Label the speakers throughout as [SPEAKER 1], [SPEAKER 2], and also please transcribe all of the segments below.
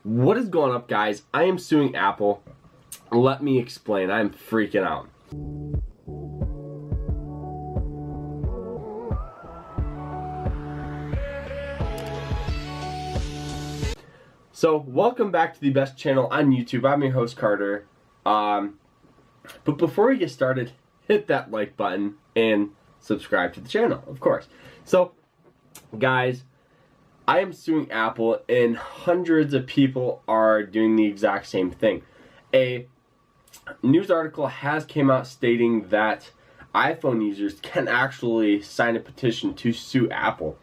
[SPEAKER 1] What is going up, guys? I am suing Apple. Let me explain. I'm freaking out. So, welcome back to the best channel on YouTube. I'm your host, Carter. But before we get started, hit that like button and subscribe to the channel, of course. So, guys, I am suing Apple, and hundreds of people are doing the exact same thing. A news article has came out stating that iPhone users can actually sign a petition to sue Apple.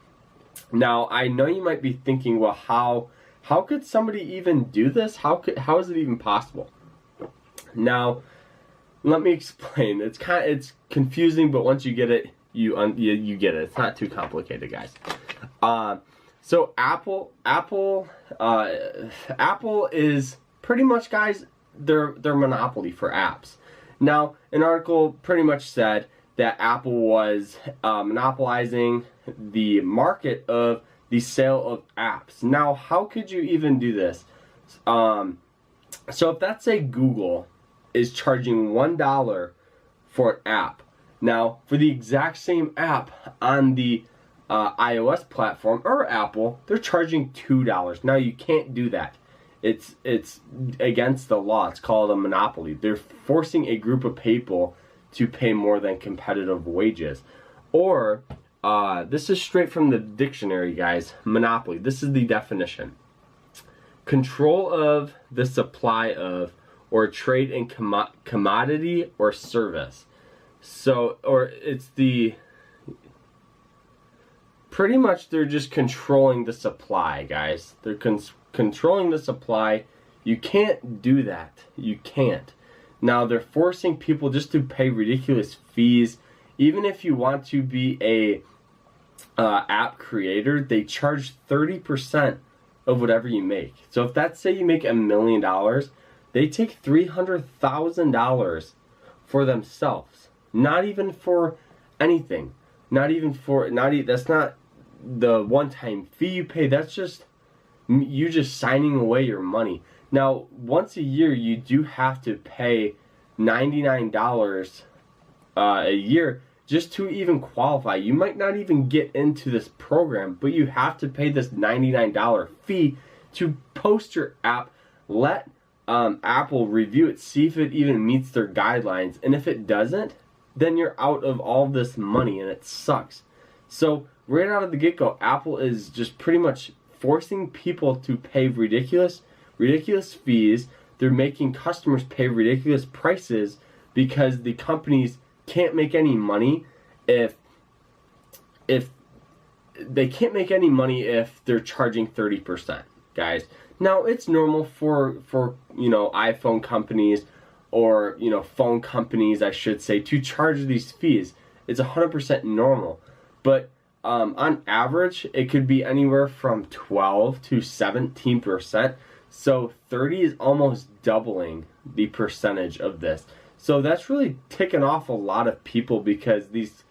[SPEAKER 1] Now, I know you might be thinking, well, how could somebody even do this? How is it even possible? Now, let me explain. It's confusing, but once you get it, you get it. It's not too complicated, guys. So Apple is pretty much, guys, they're monopoly for apps. Now, an article pretty much said that Apple was monopolizing the market of the sale of apps. Now, how could you even do this? So if let's say Google is charging $1 for an app. Now, for the exact same app on the iOS platform or Apple, they're charging $2. Now, you can't do that. It's against the law. It's called a monopoly. They're forcing a group of people to pay more than competitive wages. Or, this is straight from the dictionary, guys. Monopoly. This is the definition. Control of the supply of or trade in commodity or service. So, or it's the... Pretty much they're just controlling the supply, guys. They're controlling the supply. You can't do that. You can't. Now, they're forcing people just to pay ridiculous fees. Even if you want to be a app creator, they charge 30% of whatever you make. So if that's, say you make $1 million, they take $300,000 for themselves. Not even for anything. That's not the one-time fee you pay. That's just you just signing away your money. Now, once a year, you do have to pay $99 a year just to even qualify. You might not even get into this program, but you have to pay this $99 fee to post your app. Let Apple review it, see if it even meets their guidelines, and if it doesn't, then you're out of all this money, and it sucks. So right out of the get-go, Apple is just pretty much forcing people to pay ridiculous fees. They're making customers pay ridiculous prices because the companies can't make any money if they can't make any money if they're charging 30%, guys. Now, it's normal for iPhone companies or phone companies, I should say, to charge these fees. It's 100% normal, but on average, it could be anywhere from 12 to 17%. So 30 is almost doubling the percentage of this. So that's really ticking off a lot of people because these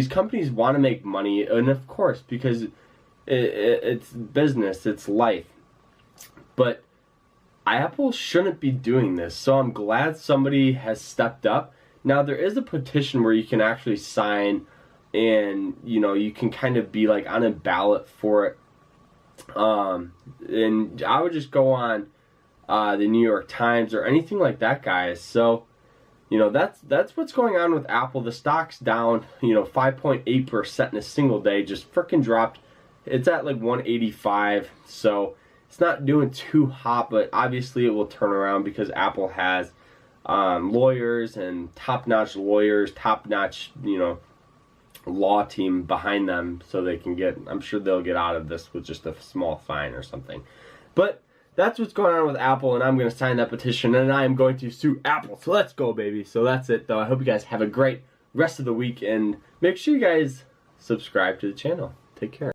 [SPEAKER 1] companies want to make money, and of course, because it's business, it's life. But Apple shouldn't be doing this, so I'm glad somebody has stepped up. Now, there is a petition where you can actually sign, and you can kind of be like on a ballot for it. And I would just go on the New York Times or anything like that, guys. So that's what's going on with Apple. The stock's down 5.8% in a single day. Just freaking dropped. It's at like 185. So it's not doing too hot, but obviously it will turn around because Apple has lawyers and top-notch lawyers, top-notch, law team behind them, so they can I'm sure they'll get out of this with just a small fine or something. But that's what's going on with Apple, and I'm going to sign that petition, and I am going to sue Apple. So let's go, baby. So that's it, though. I hope you guys have a great rest of the week, and make sure you guys subscribe to the channel. Take care.